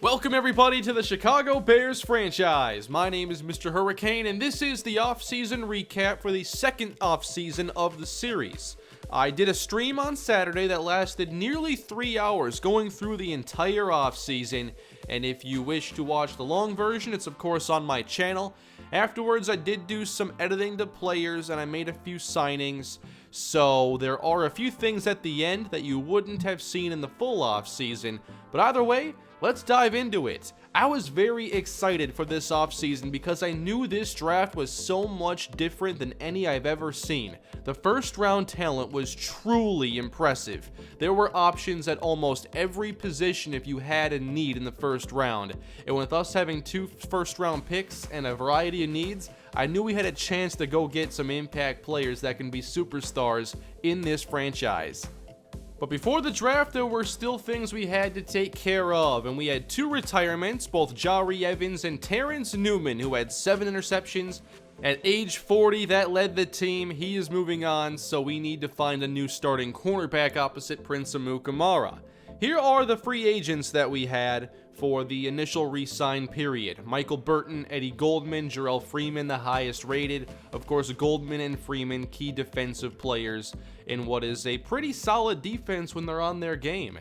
Welcome everybody to the Chicago Bears franchise. My name is MrHurriicane and this is the off-season recap for the second off-season of the series. I did a stream on Saturday that lasted nearly 3 hours going through the entire off-season, and if you wish to watch the long version, it's of course on my channel. Afterwards, I did do some editing to players and I made a few signings, so there are a few things at the end that you wouldn't have seen in the full off-season, but either way, let's dive into it. I was very excited for this offseason because I knew this draft was so much different than any I've ever seen. The first round talent was truly impressive. There were options at almost every position if you had a need in the first round. And with us having 2 first round picks and a variety of needs, I knew we had a chance to go get some impact players that can be superstars in this franchise. But before the draft, there were still things we had to take care of, and we had 2 retirements, both Jari Evans and Terrence Newman, who had 7 interceptions. At age 40, that led the team. He is moving on, so we need to find a new starting cornerback opposite Prince Amukamara. Here are the free agents that we had for the initial re-sign period. Michael Burton, Eddie Goldman, Jarrell Freeman, the highest rated. Of course, Goldman and Freeman, key defensive players in what is a pretty solid defense when they're on their game.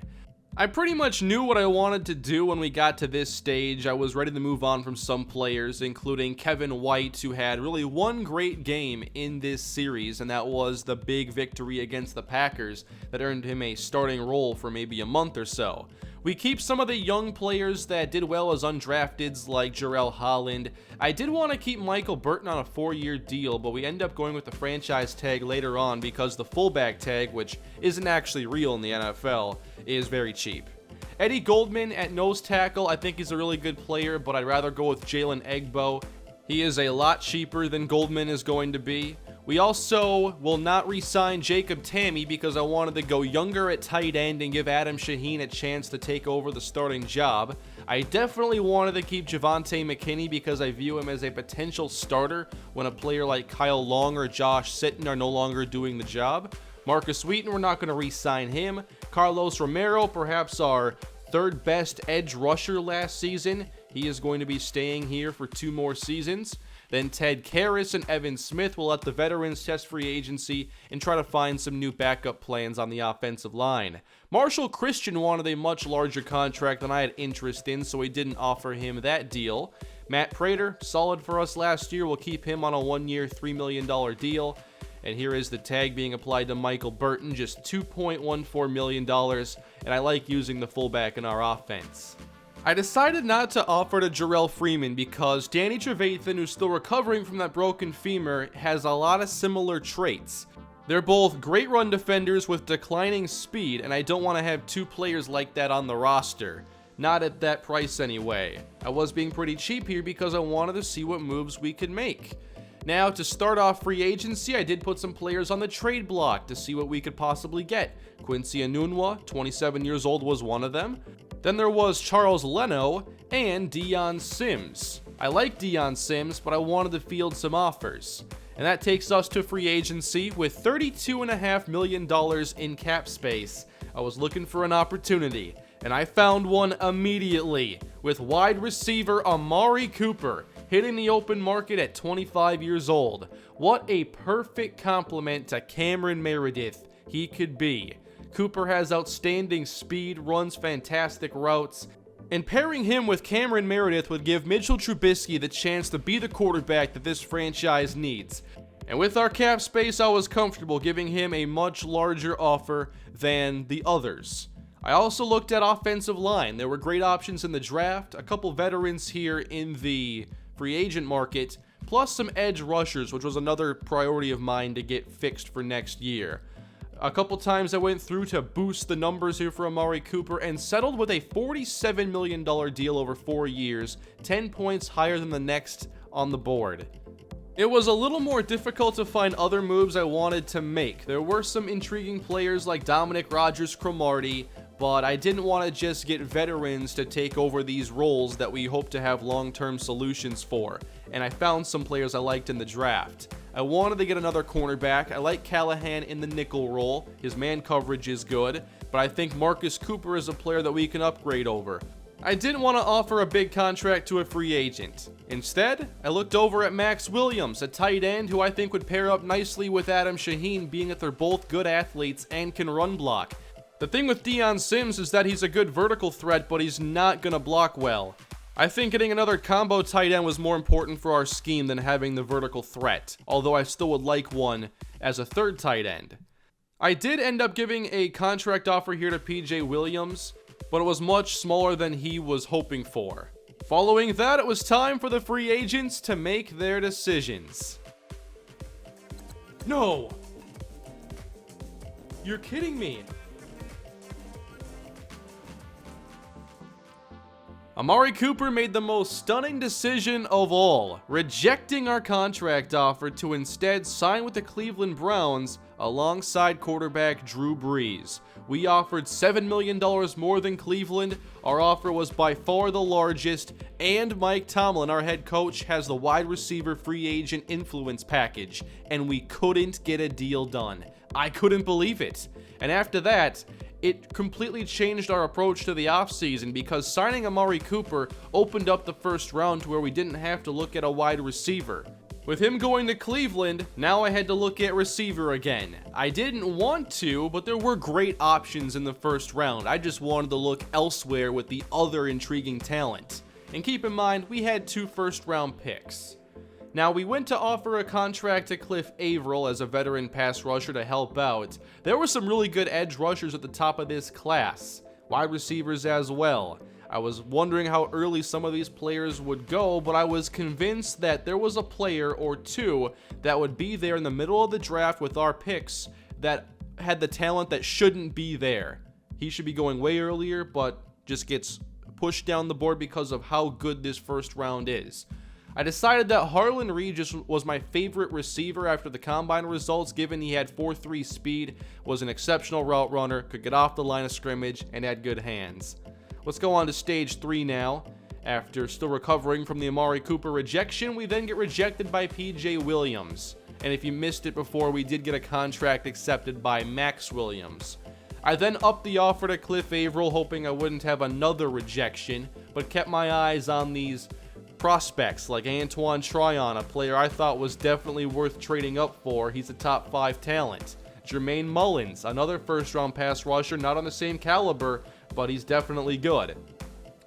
I pretty much knew what I wanted to do when we got to this stage. I was ready to move on from some players, including Kevin White, who had really one great game in this series, and that was the big victory against the Packers that earned him a starting role for maybe a month or so. We keep some of the young players that did well as undrafteds like Jarrell Holland. I did want to keep Michael Burton on a 4-year deal, but we end up going with the franchise tag later on because the fullback tag, which isn't actually real in the NFL, is very cheap. Eddie Goldman at nose tackle, I think he's a really good player, but I'd rather go with Jalen Egbo. He is a lot cheaper than Goldman is going to be. We also will not re-sign Jacob Tamme because I wanted to go younger at tight end and give Adam Shaheen a chance to take over the starting job. I definitely wanted to keep Javonte McKinney because I view him as a potential starter when a player like Kyle Long or Josh Sitton are no longer doing the job. Marcus Wheaton, we're not going to re-sign him. Carlos Romero, perhaps our third best edge rusher last season. He is going to be staying here for 2 more seasons. Then Ted Karras and Evan Smith will let the veterans test free agency and try to find some new backup plans on the offensive line. Marshall Christian wanted a much larger contract than I had interest in, so we didn't offer him that deal. Matt Prater, solid for us last year, we'll keep him on a 1-year, $3 million deal. And here is the tag being applied to Michael Burton, just $2.14 million, and I like using the fullback in our offense. I decided not to offer to Jarrell Freeman because Danny Trevathan, who's still recovering from that broken femur, has a lot of similar traits. They're both great run defenders with declining speed, and I don't want to have 2 players like that on the roster. Not at that price anyway. I was being pretty cheap here because I wanted to see what moves we could make. Now, to start off free agency, I did put some players on the trade block to see what we could possibly get. Quincy Enunwa, 27 years old, was one of them. Then there was Charles Leno and Deion Sims. I like Deion Sims, but I wanted to field some offers. And that takes us to free agency with $32.5 million in cap space. I was looking for an opportunity, and I found one immediately with wide receiver Amari Cooper hitting the open market at 25 years old. What a perfect complement to Cameron Meredith he could be. Cooper has outstanding speed, runs fantastic routes, and pairing him with Cameron Meredith would give Mitchell Trubisky the chance to be the quarterback that this franchise needs. And with our cap space, I was comfortable giving him a much larger offer than the others. I also looked at offensive line. There were great options in the draft, a couple veterans here in the free agent market, plus some edge rushers, which was another priority of mine to get fixed for next year. A couple times I went through to boost the numbers here for Amari Cooper and settled with a $47 million deal over 4 years, 10 points higher than the next on the board. It was a little more difficult to find other moves I wanted to make. There were some intriguing players like Dominic Rodgers-Cromartie, but I didn't want to just get veterans to take over these roles that we hope to have long-term solutions for, and I found some players I liked in the draft. I wanted to get another cornerback. I like Callahan in the nickel role. His man coverage is good, but I think Marcus Cooper is a player that we can upgrade over. I didn't want to offer a big contract to a free agent. Instead, I looked over at Max Williams, a tight end who I think would pair up nicely with Adam Shaheen, being that they're both good athletes and can run block. The thing with Dion Sims is that he's a good vertical threat, but he's not going to block well. I think getting another combo tight end was more important for our scheme than having the vertical threat, although I still would like one as a third tight end. I did end up giving a contract offer here to PJ Williams, but it was much smaller than he was hoping for. Following that, it was time for the free agents to make their decisions. No! You're kidding me! Amari Cooper made the most stunning decision of all, rejecting our contract offer to instead sign with the Cleveland Browns alongside quarterback Drew Brees. We offered $7 million more than Cleveland. Our offer was by far the largest, and Mike Tomlin, our head coach, has the wide receiver free agent influence package, and we couldn't get a deal done. I couldn't believe it. And after that, it completely changed our approach to the offseason because signing Amari Cooper opened up the first round to where we didn't have to look at a wide receiver. With him going to Cleveland, now I had to look at receiver again. I didn't want to, but there were great options in the first round. I just wanted to look elsewhere with the other intriguing talent. And keep in mind, we had 2 first-round picks. Now, we went to offer a contract to Cliff Averill as a veteran pass rusher to help out. There were some really good edge rushers at the top of this class, wide receivers as well. I was wondering how early some of these players would go, but I was convinced that there was a player or two that would be there in the middle of the draft with our picks that had the talent that shouldn't be there. He should be going way earlier, but just gets pushed down the board because of how good this first round is. I decided that Harlan Regis was my favorite receiver after the combine results, given he had 4.3 speed, was an exceptional route runner, could get off the line of scrimmage, and had good hands. Let's go on to stage 3 now. After still recovering from the Amari Cooper rejection, we then get rejected by PJ Williams. And if you missed it before, we did get a contract accepted by Max Williams. I then upped the offer to Cliff Averill, hoping I wouldn't have another rejection, but kept my eyes on these prospects like Antoine Tryon, a player I thought was definitely worth trading up for. He's a top 5 talent. Jermaine Mullins, another first-round pass rusher, not on the same caliber, but he's definitely good.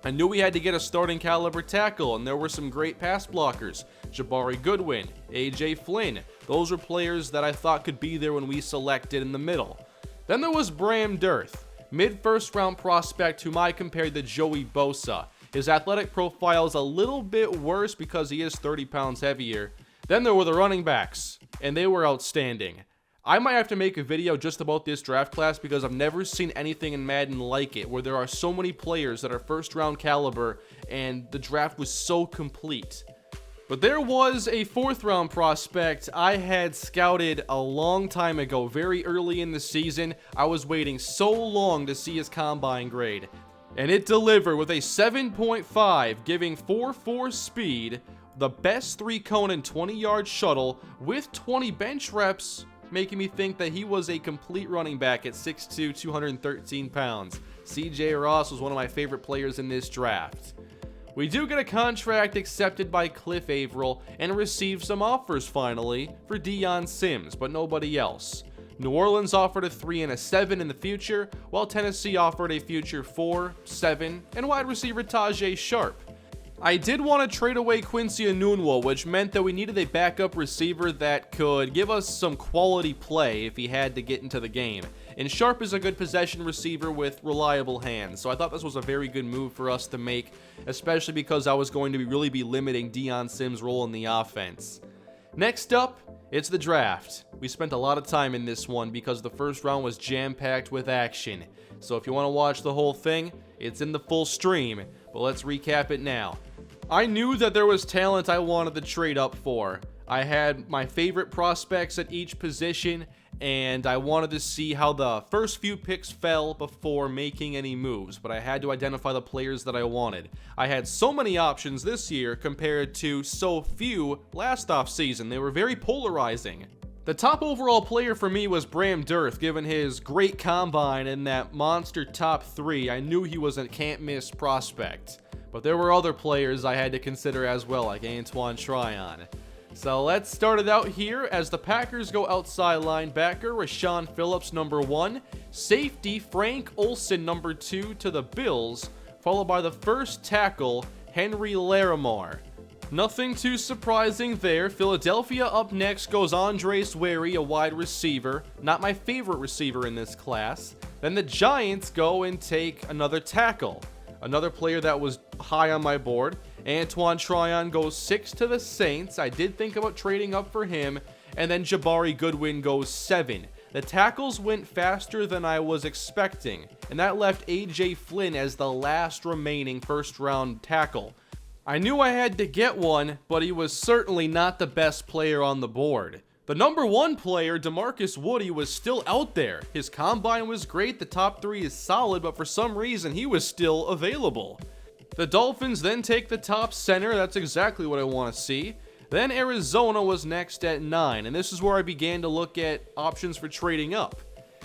I knew we had to get a starting caliber tackle, and there were some great pass blockers. Jabari Goodwin, AJ Flynn, those were players that I thought could be there when we selected in the middle. Then there was Bram Dirth, mid-first-round prospect whom I compared to Joey Bosa. His athletic profile is a little bit worse because he is 30 pounds heavier. Then there were the running backs, and they were outstanding. I might have to make a video just about this draft class because I've never seen anything in Madden like it, where there are so many players that are first-round caliber, and the draft was so complete. But there was a 4th-round prospect I had scouted a long time ago, very early in the season. I was waiting so long to see his combine grade. And it delivered with a 7.5, giving 4.4 speed, the best 3-cone and 20-yard shuttle, with 20 bench reps, making me think that he was a complete running back at 6'2", 213 pounds. CJ Ross was one of my favorite players in this draft. We do get a contract accepted by Cliff Averill and receive some offers finally for Dion Sims, but nobody else. New Orleans offered a 3 and a 7 in the future, while Tennessee offered a future 4, 7, and wide receiver Tajay Sharp. I did want to trade away Quincy Enunwa, which meant that we needed a backup receiver that could give us some quality play if he had to get into the game. And Sharp is a good possession receiver with reliable hands, so I thought this was a very good move for us to make, especially because I was going to really be limiting Dion Sims' role in the offense. Next up, it's the draft. We spent a lot of time in this one because the first round was jam-packed with action. So if you want to watch the whole thing, it's in the full stream, but let's recap it now. I knew that there was talent I wanted to trade up for. I had my favorite prospects at each position, and I wanted to see how the first few picks fell before making any moves, but I had to identify the players that I wanted. I had so many options this year compared to so few last offseason. They were very polarizing. The top overall player for me was Bram Dearth. Given his great combine and that monster top 3, I knew he was a can't-miss prospect. But there were other players I had to consider as well, like Antoine Tryon. So let's start it out here as the Packers go outside linebacker, Rashawn Phillips, number 1. Safety, Frank Olsen, number 2 to the Bills, followed by the first tackle, Henry Larimore. Nothing too surprising there. Philadelphia up next goes Andres Wary, a wide receiver. Not my favorite receiver in this class. Then the Giants go and take another tackle. Another player that was high on my board. Antoine Tryon goes 6 to the Saints. I did think about trading up for him. And then Jabari Goodwin goes 7. The tackles went faster than I was expecting. And that left A.J. Flynn as the last remaining first-round tackle. I knew I had to get one, but he was certainly not the best player on the board. The number 1 player, DeMarcus Woody, was still out there. His combine was great, the top 3 is solid, but for some reason he was still available. The Dolphins then take the top center, that's exactly what I want to see. Then Arizona was next at 9, and this is where I began to look at options for trading up.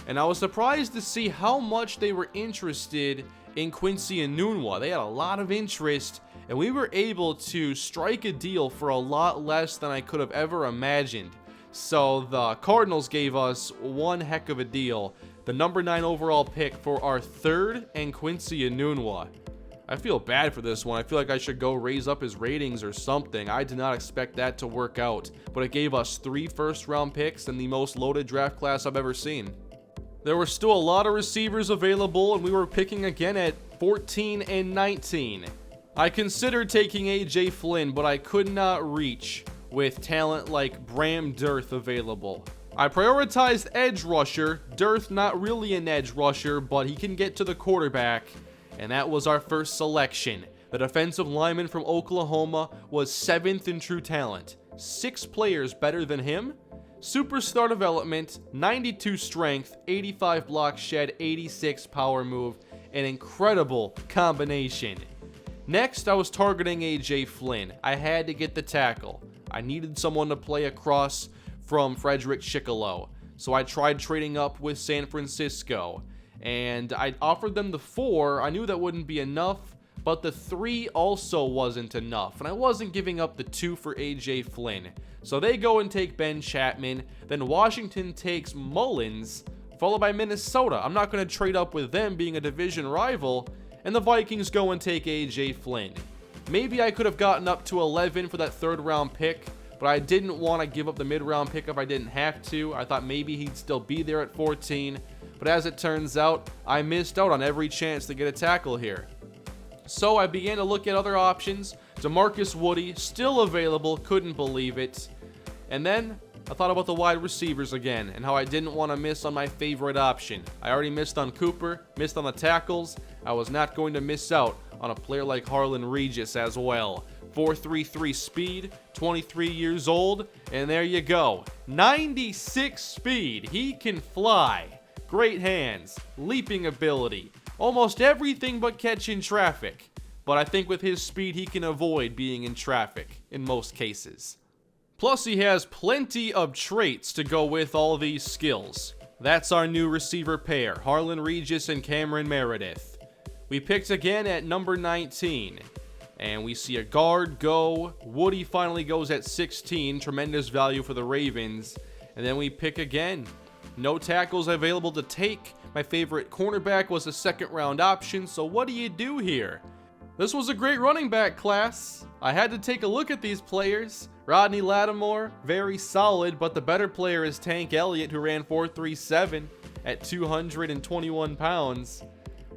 And I was surprised to see how much they were interested in Quincy Enunwa. They had a lot of interest, and we were able to strike a deal for a lot less than I could have ever imagined. So the Cardinals gave us one heck of a deal. The number 9 overall pick for our 3rd and Quincy Enunwa. I feel bad for this one. I feel like I should go raise up his ratings or something. I did not expect that to work out. But it gave us 3 first-round picks and the most loaded draft class I've ever seen. There were still a lot of receivers available, and we were picking again at 14 and 19. I considered taking A.J. Flynn, but I could not reach with talent like Bram Dearth available. I prioritized edge rusher. Dearth not really an edge rusher, but he can get to the quarterback, and that was our first selection. The defensive lineman from Oklahoma was 7th in true talent. 6 players better than him. Superstar development, 92 strength, 85 block shed, 86 power move, an incredible combination. Next, I was targeting A.J. Flynn. I had to get the tackle. I needed someone to play across from Frederick Chicolo, so I tried trading up with San Francisco, and I offered them the 4. I knew that wouldn't be enough, but the 3 also wasn't enough, and I wasn't giving up the 2 for A.J. Flynn. So they go and take Ben Chapman, then Washington takes Mullins, followed by Minnesota. I'm not going to trade up with them being a division rival, and the Vikings go and take A.J. Flynn. Maybe I could have gotten up to 11 for that 3rd round pick, but I didn't want to give up the mid-round pick if I didn't have to. I thought maybe he'd still be there at 14, but as it turns out, I missed out on every chance to get a tackle here. So I began to look at other options. DeMarcus Woody, still available, couldn't believe it. And then I thought about the wide receivers again and how I didn't want to miss on my favorite option. I already missed on Cooper, missed on the tackles. I was not going to miss out on a player like Harlan Regis as well. 4.33 speed, 23 years old, and there you go. 96 speed, he can fly. Great hands, leaping ability, almost everything but catching traffic. But I think with his speed, he can avoid being in traffic in most cases. Plus, he has plenty of traits to go with all these skills. That's our new receiver pair, Harlan Regis and Cameron Meredith. We picked again at number 19. And we see a guard go. Woody finally goes at 16. Tremendous value for the Ravens. And then we pick again. No tackles available to take. My favorite cornerback was a 2nd round option. So what do you do here? This was a great running back class. I had to take a look at these players. Rodney Lattimore, very solid, but the better player is Tank Elliott, who ran 4.37 at 221 pounds.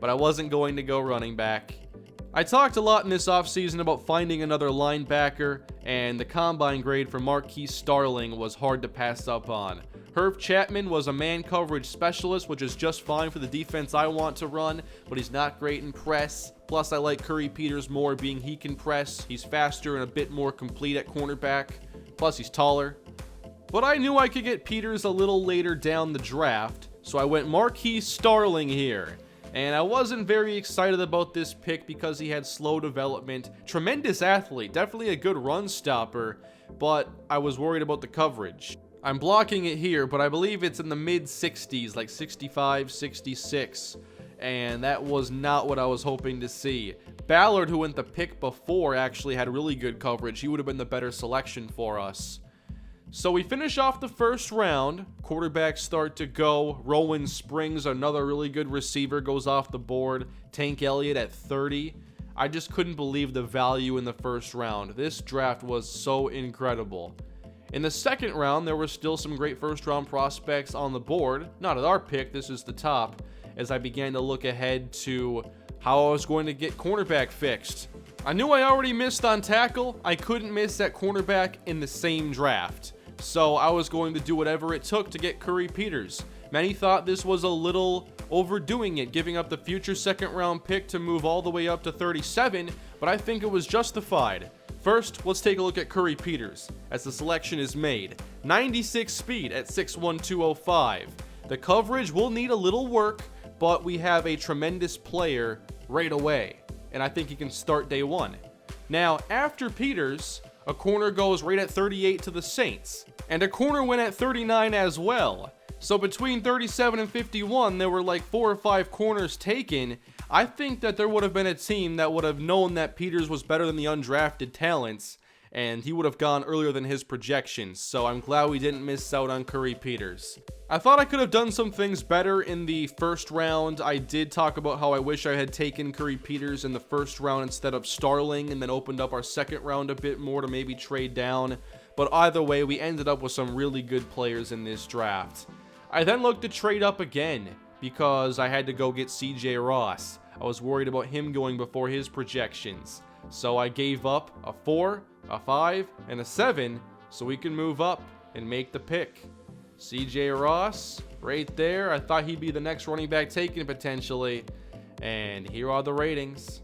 But I wasn't going to go running back. I talked a lot in this offseason about finding another linebacker, and the combine grade for Marquise Starling was hard to pass up on. Herb Chapman was a man coverage specialist, which is just fine for the defense I want to run, but he's not great in press. Plus, I like Curry Peters more, being he can press. He's faster and a bit more complete at cornerback. Plus, he's taller. But I knew I could get Peters a little later down the draft, so I went Marquise Starling here. And I wasn't very excited about this pick because he had slow development. Tremendous athlete, definitely a good run stopper, but I was worried about the coverage. I'm blocking it here, but I believe it's in the mid 60s, like 65, 66. And that was not what I was hoping to see. Ballard, who went the pick before, actually had really good coverage. He would have been the better selection for us. So we finish off the first round. Quarterbacks start to go. Rowan Springs, another really good receiver, goes off the board. Tank Elliott at 30. I just couldn't believe the value in the first round. This draft was so incredible. In the second round, there were still some great first round prospects on the board. Not at our pick, this is the top, as I began to look ahead to how I was going to get cornerback fixed. I knew I already missed on tackle. I couldn't miss at cornerback in the same draft. So I was going to do whatever it took to get Curry Peters. Many thought this was a little overdoing it, giving up the future second round pick to move all the way up to 37, but I think it was justified. First, let's take a look at Curry Peters, as the selection is made. 96 speed at 6'1", 205. The coverage will need a little work, but we have a tremendous player right away, and I think he can start day one. Now, after Peters, a corner goes right at 38 to the Saints, and a corner went at 39 as well. So between 37 and 51, there were like 4 or 5 corners taken. I think that there would have been a team that would have known that Peters was better than the undrafted talents, and he would have gone earlier than his projections. So I'm glad we didn't miss out on Curry Peters. I thought I could have done some things better in the first round. I did talk about how I wish I had taken Curry Peters in the first round instead of Starling, and then opened up our second round a bit more to maybe trade down. But either way, we ended up with some really good players in this draft. I then looked to trade up again because I had to go get CJ Ross. I was worried about him going before his projections. So I gave up a 4, a 5, and a 7 so we can move up and make the pick. CJ Ross, right there. I thought he'd be the next running back taken potentially. And here are the ratings.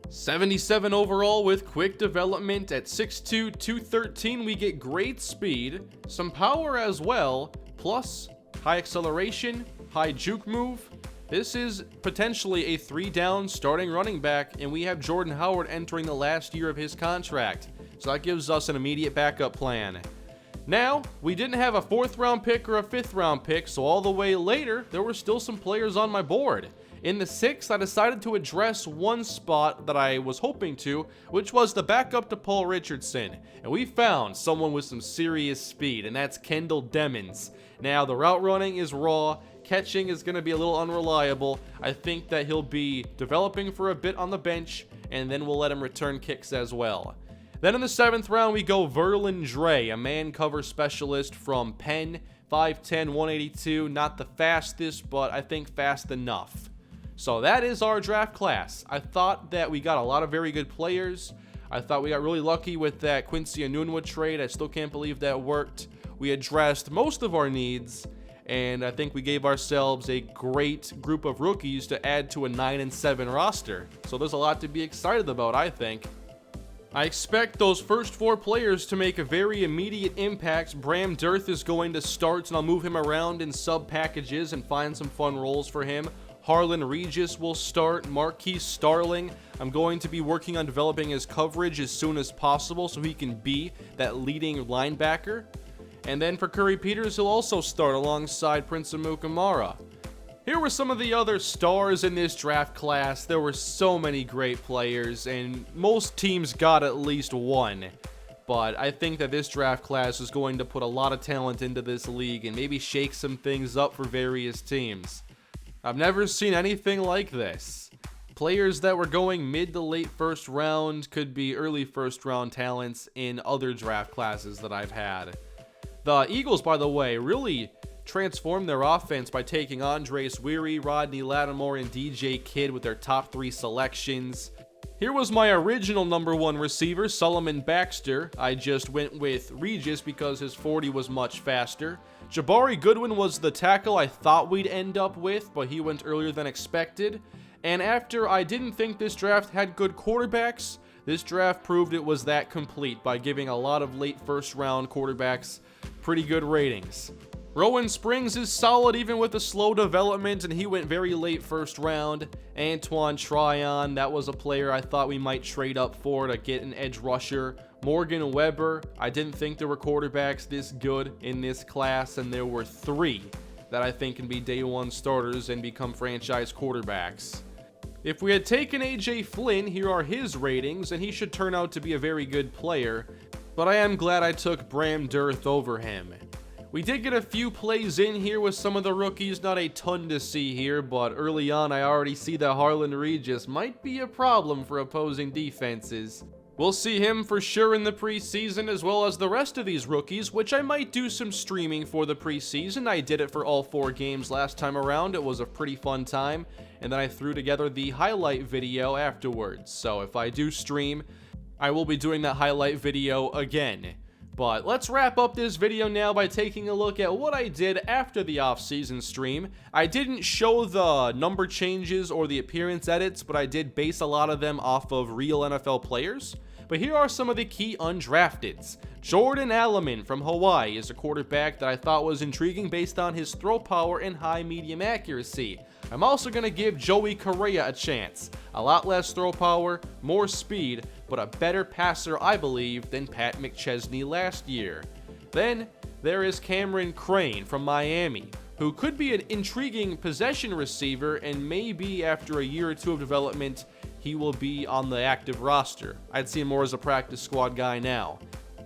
77 overall with quick development at 6'2", 213. We get great speed, some power as well, plus high acceleration, high juke move. This is potentially a 3-down starting running back, and we have Jordan Howard entering the last year of his contract. So that gives us an immediate backup plan. Now, we didn't have a 4th round pick or a 5th round pick, so all the way later, there were still some players on my board. In the 6th, I decided to address one spot that I was hoping to, which was the backup to Paul Richardson. And we found someone with some serious speed, and that's Kendall Demmons. Now, the route running is raw. Catching is going to be a little unreliable. I think that he'll be developing for a bit on the bench, and then we'll let him return kicks as well. Then in the 7th round, we go Verlin Dre, a man cover specialist from Penn, 5'10", 182. Not the fastest, but I think fast enough. So that is our draft class. I thought that we got a lot of very good players. I thought we got really lucky with that Quincy Enunwa trade. I still can't believe that worked. We addressed most of our needs, and I think we gave ourselves a great group of rookies to add to a 9-7 roster. So there's a lot to be excited about, I think. I expect those first 4 players to make a very immediate impact. Bram Dirth is going to start, and I'll move him around in sub packages and find some fun roles for him. Harlan Regis will start. Marquise Starling, I'm going to be working on developing his coverage as soon as possible so he can be that leading linebacker. And then for Curry Peters, he'll also start alongside Prince Amukamara. Here were some of the other stars in this draft class. There were so many great players, and most teams got at least one. But I think that this draft class is going to put a lot of talent into this league and maybe shake some things up for various teams. I've never seen anything like this. Players that were going mid to late first round could be early first round talents in other draft classes that I've had. The Eagles, by the way, really transformed their offense by taking Andres Weary, Rodney Lattimore, and DJ Kidd with their top 3 selections. Here was my original number 1 receiver, Solomon Baxter. I just went with Regis because his 40 was much faster. Jabari Goodwin was the tackle I thought we'd end up with, but he went earlier than expected. And after I didn't think this draft had good quarterbacks, this draft proved it was that complete by giving a lot of late first round quarterbacks pretty good ratings. Rowan Springs is solid even with the slow development, and he went very late first round. Antoine Tryon, that was a player I thought we might trade up for to get an edge rusher. Morgan Webber, I didn't think there were quarterbacks this good in this class, and there were 3 that I think can be day one starters and become franchise quarterbacks. If we had taken AJ Flynn, here are his ratings, and he should turn out to be a very good player, but I am glad I took Bram Dirth over him. We did get a few plays in here with some of the rookies, not a ton to see here, but early on I already see that Harlan Regis might be a problem for opposing defenses. We'll see him for sure in the preseason, as well as the rest of these rookies, which I might do some streaming for the preseason. I did it for all 4 games last time around. It was a pretty fun time, and then I threw together the highlight video afterwards. So if I do stream, I will be doing that highlight video again. But let's wrap up this video now by taking a look at what I did after the off-season stream. I didn't show the number changes or the appearance edits, but I did base a lot of them off of real NFL players. But here are some of the key undrafteds. Jordan Alleman from Hawaii is a quarterback that I thought was intriguing based on his throw power and high medium accuracy. I'm also going to give Joey Correa a chance. A lot less throw power, more speed, but a better passer, I believe, than Pat McChesney last year. Then there is Cameron Crane from Miami, who could be an intriguing possession receiver, and maybe after a year or 2 of development, he will be on the active roster. I'd see him more as a practice squad guy now.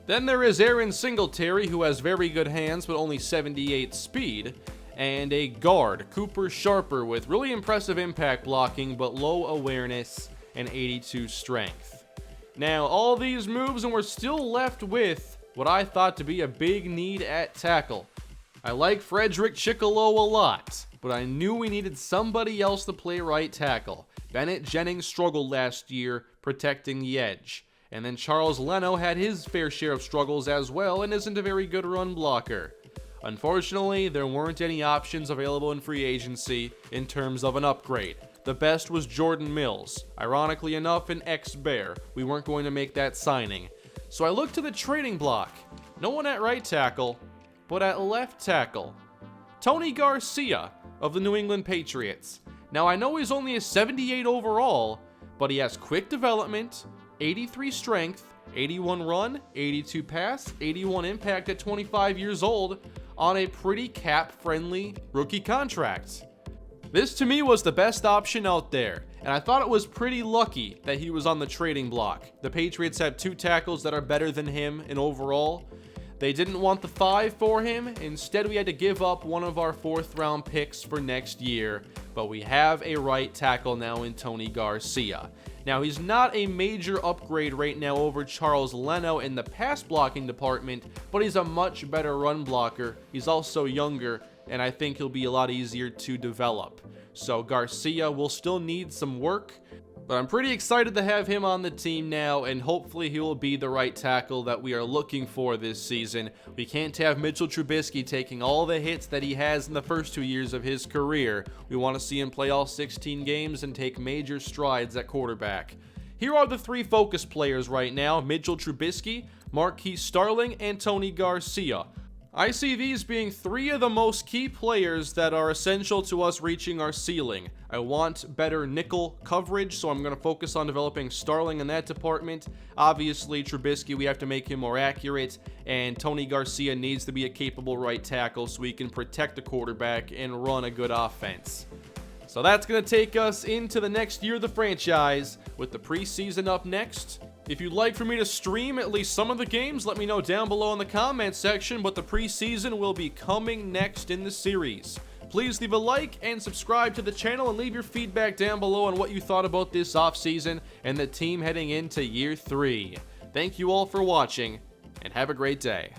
Then there is Aaron Singletary, who has very good hands but only 78 speed, and a guard, Cooper Sharper, with really impressive impact blocking but low awareness and 82 strength. Now, all these moves, and we're still left with what I thought to be a big need at tackle. I like Frederick Chickalow a lot, but I knew we needed somebody else to play right tackle. Bennett Jennings struggled last year protecting the edge. And then Charles Leno had his fair share of struggles as well and isn't a very good run blocker. Unfortunately, there weren't any options available in free agency in terms of an upgrade. The best was Jordan Mills. Ironically enough, an ex-Bear. We weren't going to make that signing. So I looked to the trading block. No one at right tackle, but at left tackle. Tony Garcia of the New England Patriots. Now I know he's only a 78 overall, but he has quick development, 83 strength, 81 run, 82 pass, 81 impact at 25 years old on a pretty cap-friendly rookie contract. This to me was the best option out there, and I thought it was pretty lucky that he was on the trading block. The Patriots have 2 tackles that are better than him in overall. They didn't want the 5 for him. Instead, we had to give up one of our 4th round picks for next year, but we have a right tackle now in Tony Garcia. Now, he's not a major upgrade right now over Charles Leno in the pass blocking department, but he's a much better run blocker. He's also younger, and I think he'll be a lot easier to develop. So Garcia will still need some work, but I'm pretty excited to have him on the team now, and hopefully he will be the right tackle that we are looking for this season. We can't have Mitchell Trubisky taking all the hits that he has in the first 2 years of his career. We want to see him play all 16 games and take major strides at quarterback. Here are the 3 focus players right now: Mitchell Trubisky, Marquise Starling, and Tony Garcia. I see these being 3 of the most key players that are essential to us reaching our ceiling. I want better nickel coverage, so I'm going to focus on developing Starling in that department. Obviously, Trubisky, we have to make him more accurate, and Tony Garcia needs to be a capable right tackle so he can protect the quarterback and run a good offense. So that's going to take us into the next year of the franchise, with the preseason up next. If you'd like for me to stream at least some of the games, let me know down below in the comment section, but the preseason will be coming next in the series. Please leave a like and subscribe to the channel, and leave your feedback down below on what you thought about this offseason and the team heading into year 3. Thank you all for watching, and have a great day.